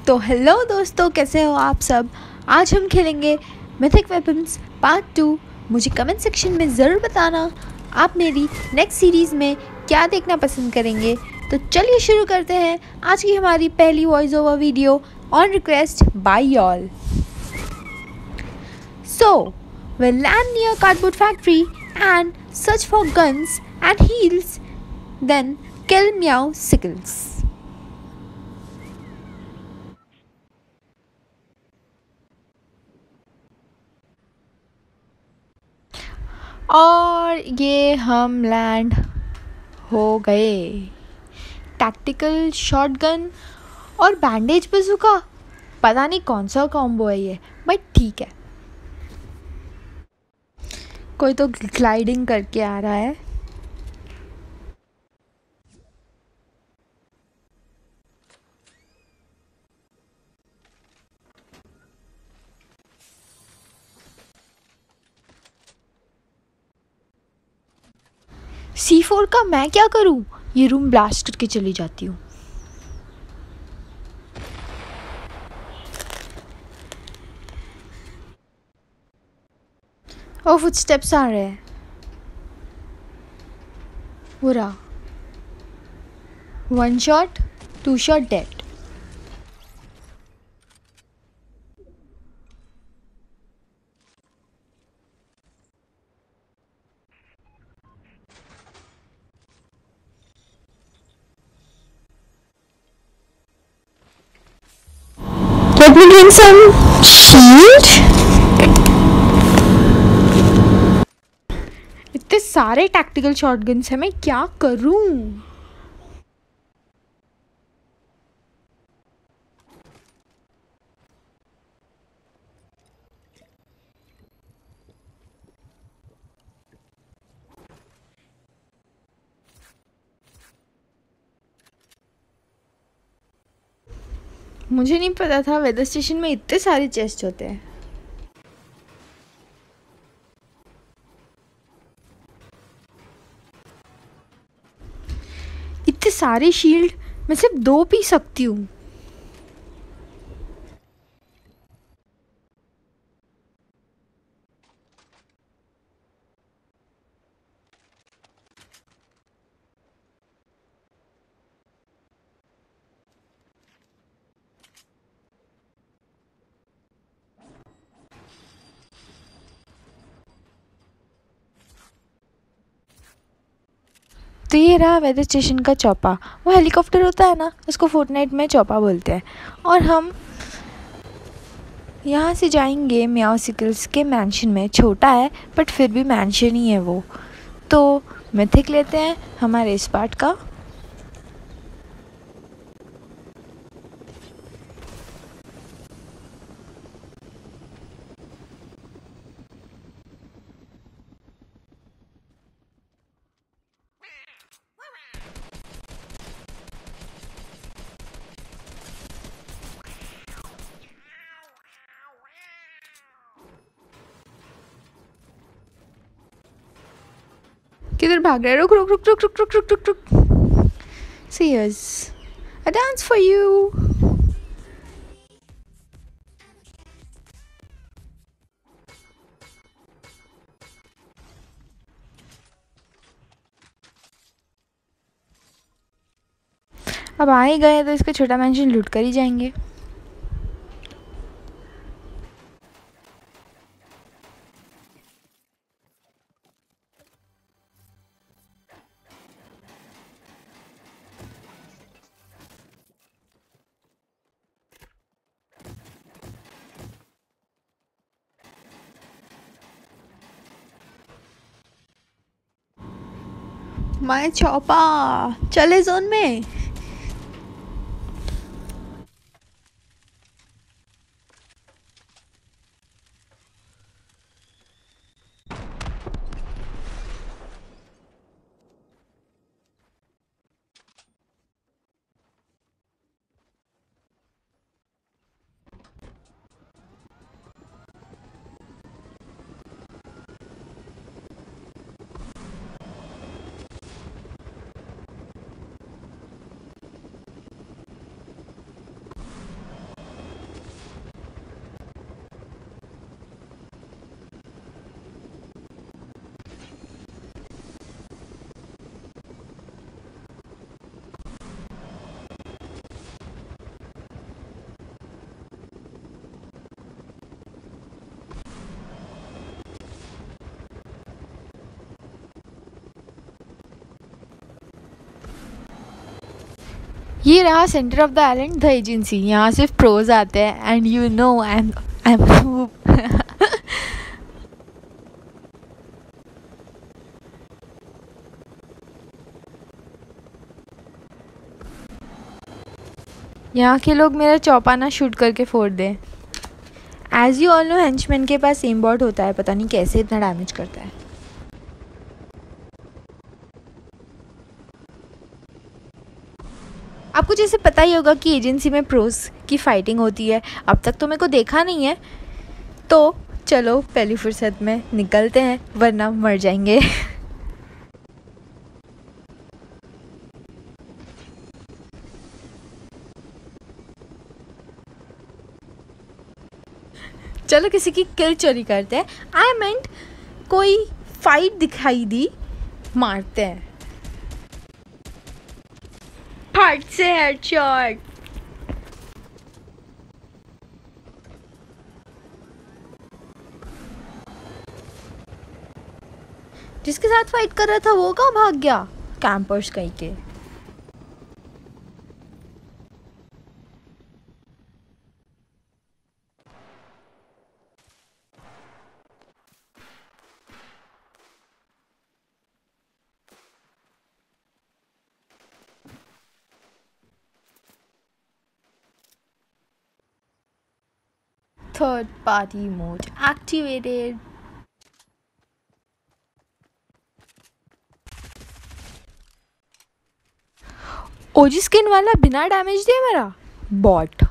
तो हेलो दोस्तों, कैसे हो आप सब। आज हम खेलेंगे मिथिक वेपन्स पार्ट 2। मुझे कमेंट सेक्शन में ज़रूर बताना आप मेरी नेक्स्ट सीरीज़ में क्या देखना पसंद करेंगे। तो चलिए शुरू करते हैं आज की हमारी पहली voice over video on request bye y'all। So, we'll land near cardboard factory and search for guns and heels, then kill Meow Sickles. और ये हम लैंड हो गए। टैक्टिकल शॉटगन और बैंडेज बज़ूका, पता नहीं कौन सा कॉम्बो है ये, बट ठीक है। कोई तो ग्लाइडिंग करके आ रहा है। C4 का मैं क्या करूं, ये रूम ब्लास्ट करके चली जाती हूँ। ओ फुटस्टेप्स आ रहे हैं। पूरा 1 shot 2 shot dead. Let me drink some shield. इतने सारे टैक्टिकल शॉटगन्स हैं, मैं क्या करूं। मुझे नहीं पता था वेदर स्टेशन में इतने सारे चेस्ट होते हैं। इतने सारे शील्ड मैं सिर्फ 2 पी सकती हूँ। तो ये रहा वेदर स्टेशन का चौपा। वो हेलीकॉप्टर होता है ना, उसको फोर्टनाइट में चौपा बोलते हैं। और हम यहाँ से जाएंगे म्याओ सिकल्स के मैंशन में। छोटा है बट फिर भी मैंशन ही है वो। तो मिथिक लेते हैं हमारे इस पार्ट का। किधर भाग रहा है? रुक रुक रुक रुक रुक रुक रुक रुक रुक। See us. A dance for you. अब आ ही गए तो इसका छोटा मैंशन लूट कर ही जाएंगे। माय चौपा चले जोन में। ये रहा centre of the island the agency. यहाँ सिर्फ प्रोज आते हैं and you know I am यहाँ के लोग मेरा चौपाना शूट करके फोड़ दें। As you all know henchman के पास एम बॉट होता है, पता नहीं कैसे इतना डैमेज करता है। आपको जैसे पता ही होगा कि एजेंसी में प्रोस की फाइटिंग होती है। अब तक तो मेरे को देखा नहीं है, तो चलो पहली फुर्सत में निकलते हैं वरना मर जाएंगे। चलो किसी की किल चोरी करते हैं। आई मेंट कोई फाइट दिखाई दी, मारते हैं फट से हेडशॉट। जिसके साथ फाइट कर रहा था वो कहाँ भाग गया, कैंपर्स कहीं के। Third party mode activated. ओजी स्किन वाला बिना डैमेज दिए मेरा बॉट।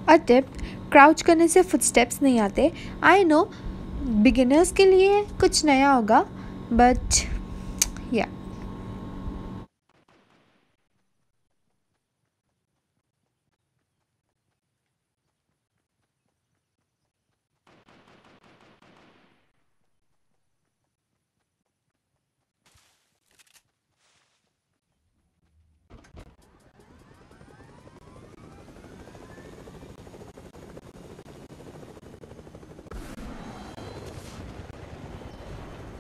अ टिप, क्राउच करने से फुटस्टेप्स नहीं आते। आई नो बिगिनर्स के लिए कुछ नया होगा, बट या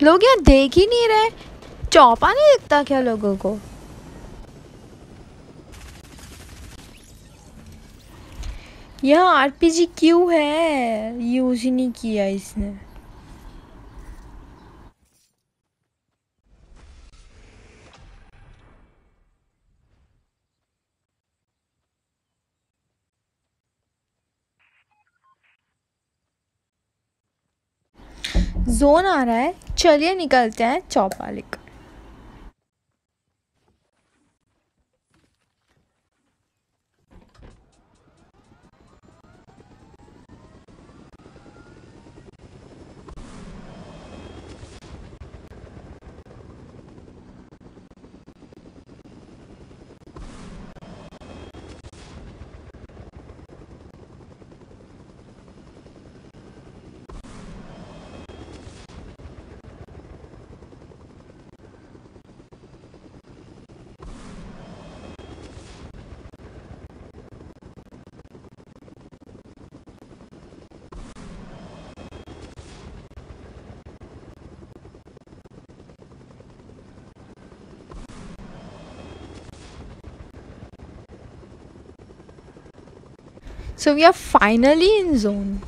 लोग यहाँ देख ही नहीं रहे। चौपा नहीं दिखता क्या लोगों को? यहाँ आरपीजी क्यों है, यूज ही नहीं किया इसने। जोन आ रहा है, चलिए निकलते हैं चौपा लेकर। So we are finally in zone.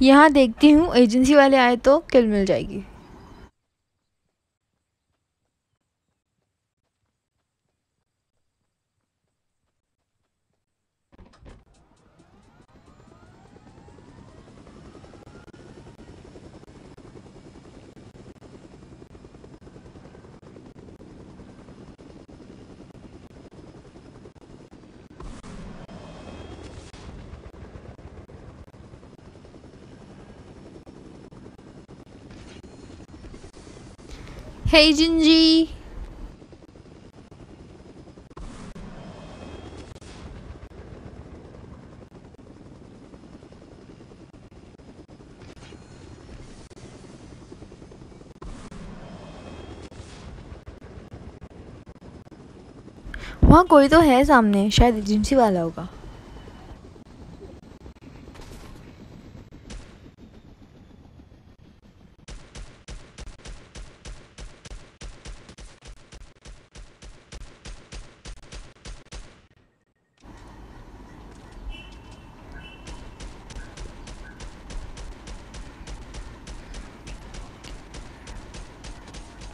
यहाँ देखती हूँ एजेंसी वाले आए तो किल मिल जाएगी। Hey Jinji. वहाँ कोई तो है सामने, शायद एजेंसी वाला होगा।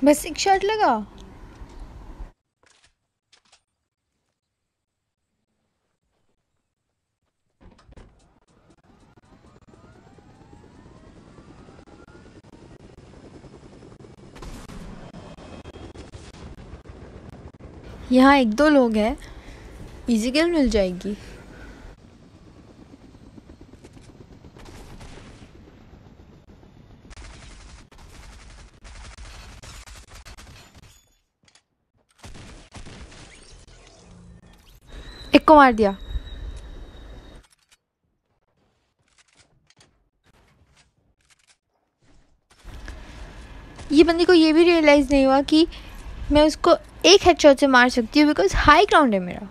बस एक शर्ट लगा। यहाँ एक दो लोग हैं, इजी किल मिल जाएगी। एक को मार दिया। ये बंदी को ये भी रियलाइज़ नहीं हुआ कि मैं उसको एक हेडशॉट से मार सकती हूँ बिकॉज हाई ग्राउंड है मेरा।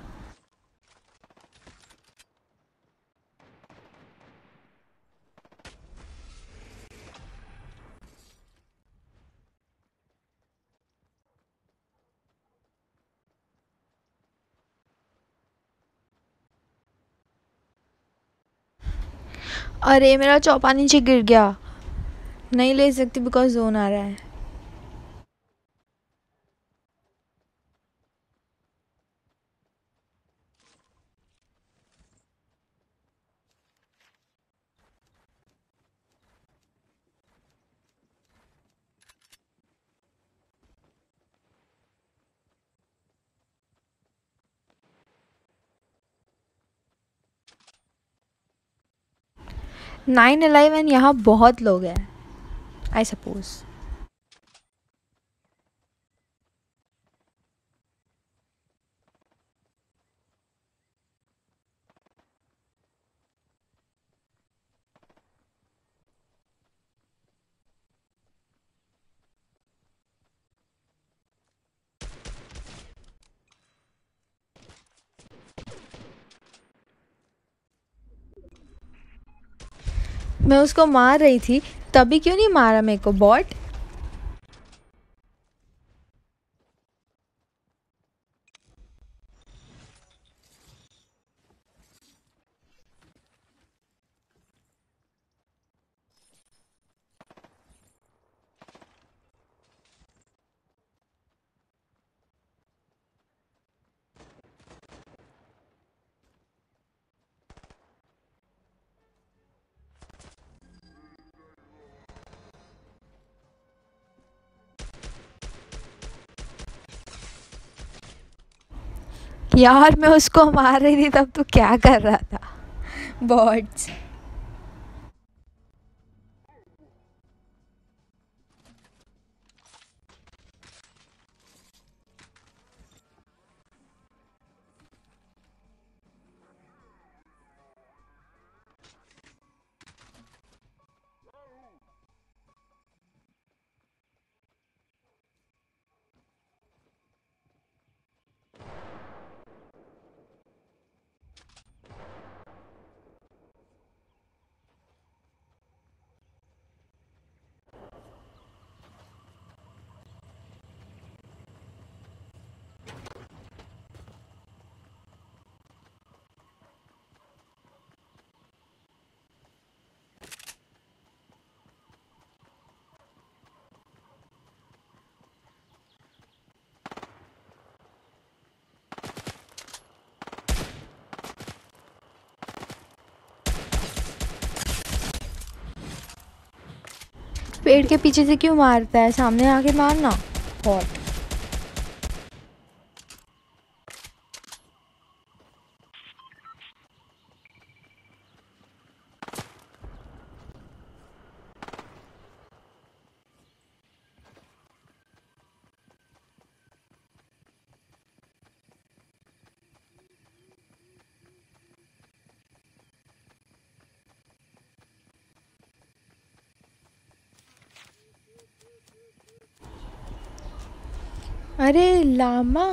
अरे मेरा चौपा नीचे गिर गया, नहीं ले सकती बिकॉज जोन आ रहा है। नाइन अलाइव, यहाँ बहुत लोग हैं आई सपोज। मैं उसको मार रही थी, तभी क्यों नहीं मारा मेरे को बॉट। यार मैं उसको मार रही थी तब तो क्या कर रहा था बॉट्स। पेड़ के पीछे से क्यों मारता है, सामने आके मारना बॉट। अरे लामा,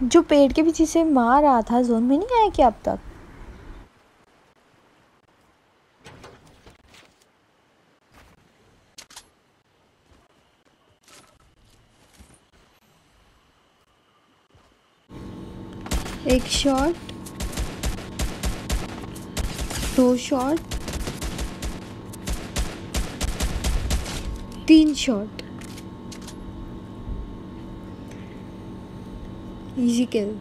जो पेड़ के पीछे से मार रहा था जोन में नहीं आया क्या अब तक? एक shot, 2 shot, 3 shot, easy kill.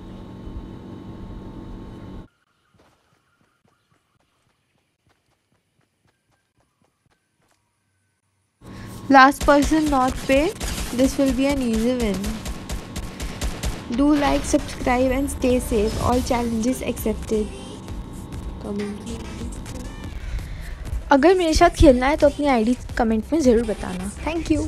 Last person not paid. This will be an easy win. Do like, subscribe and stay safe. All challenges accepted. अगर मेरे साथ खेलना है तो अपनी आईडी कमेंट में ज़रूर बताना। Thank you.